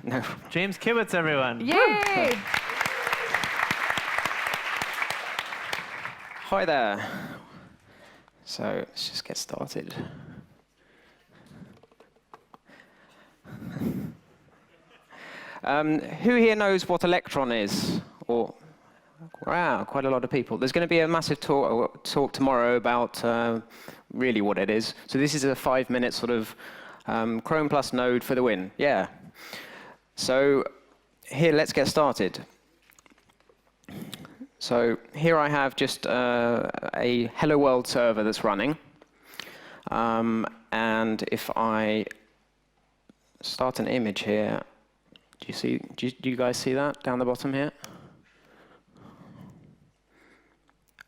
No. James Kibitz, everyone. Yay! Hi there. So let's just get started. Who here knows what Electron is? Or, wow, quite a lot of people. There's going to be a massive talk tomorrow about really what it is. So this is a 5-minute sort of Chrome plus Node for the win. Yeah. So here, let's get started. So here I have just a Hello World server that's running. And if I start an image here, do you guys see that down the bottom here?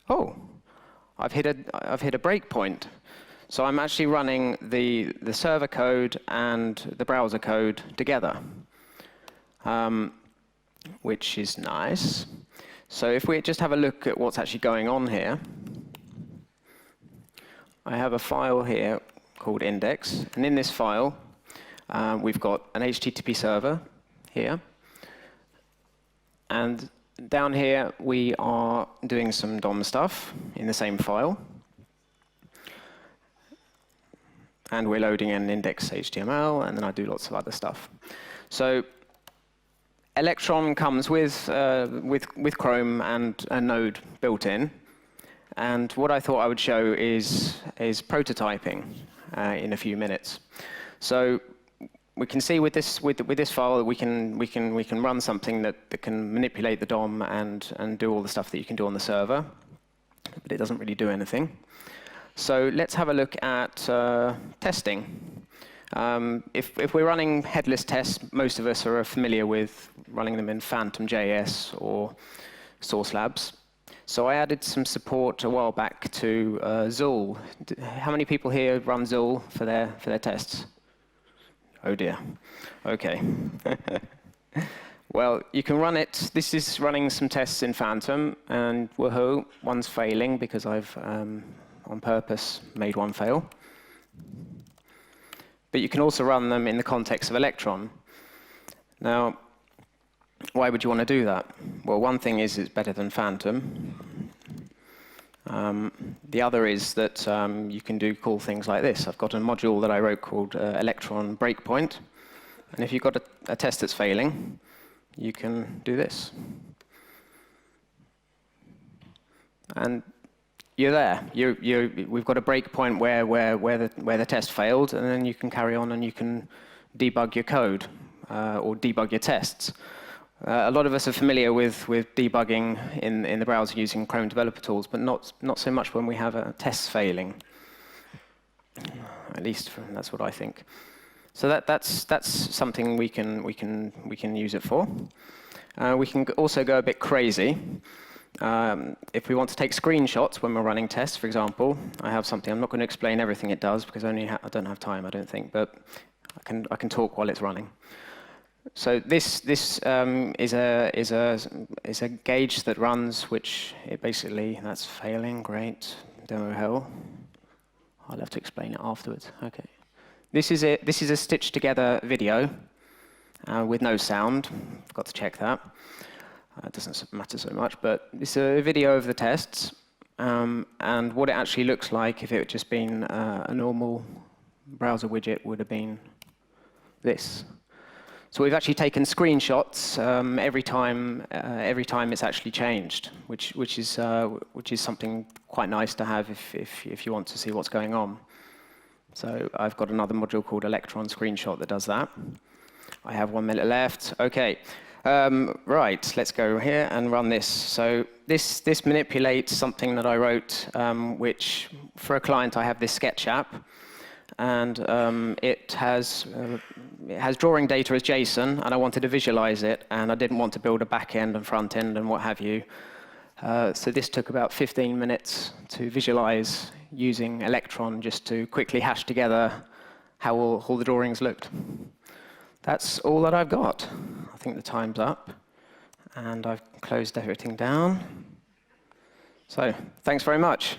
Oh, I've hit a breakpoint. So I'm actually running the server code and the browser code together, which is nice. So if we just have a look at what's actually going on here, I have a file here called index, and in this file, we've got an HTTP server here, and down here we are doing some DOM stuff in the same file, and we're loading an index HTML, and then I do lots of other stuff. So Electron comes with Chrome and a Node built in, and what I thought I would show is prototyping in a few minutes. So we can see with this file that we can run something that can manipulate the DOM and do all the stuff that you can do on the server, but it doesn't really do anything. So let's have a look at testing. If we're running headless tests, most of us are familiar with running them in Phantom.js or Source Labs. So I added some support a while back to Zool. How many people here run Zool for their tests? Oh dear. OK. Well, you can run it. This is running some tests in Phantom, and woohoo, one's failing because I've on purpose made one fail. But you can also run them in the context of Electron. Now, why would you want to do that? Well, one thing is it's better than Phantom. The other is that you can do cool things like this. I've got a module that I wrote called Electron Breakpoint. And if you've got a test that's failing, you can do this. And you're there. We've got a breakpoint where the test failed, and then you can carry on and you can debug your code or debug your tests. A lot of us are familiar with debugging in the browser using Chrome Developer Tools, but not so much when we have a test failing. At least that's what I think. So that's something we can use it for. We can also go a bit crazy. If we want to take screenshots when we're running tests, for example, I have something. I'm not going to explain everything it does because I don't have time, I don't think, but I can talk while it's running. So this is a gauge that runs, which that's failing. Great, demo hell. I'll have to explain it afterwards. Okay. This is it. This is a stitched together video with no sound. Forgot to check that. It doesn't matter so much, but it's a video of the tests, and what it actually looks like if it had just been a normal browser widget would have been this. So we've actually taken screenshots every time it's actually changed, which is something quite nice to have if you want to see what's going on. So I've got another module called Electron Screenshot that does that. I have 1 minute left. OK. Right, let's go here and run this. So this manipulates something that I wrote, which for a client I have this Sketch app, and it has drawing data as JSON, and I wanted to visualize it, and I didn't want to build a back end and front end and what have you. So this took about 15 minutes to visualize using Electron just to quickly hash together how all the drawings looked. That's all that I've got. I think the time's up, and I've closed everything down. So thanks very much.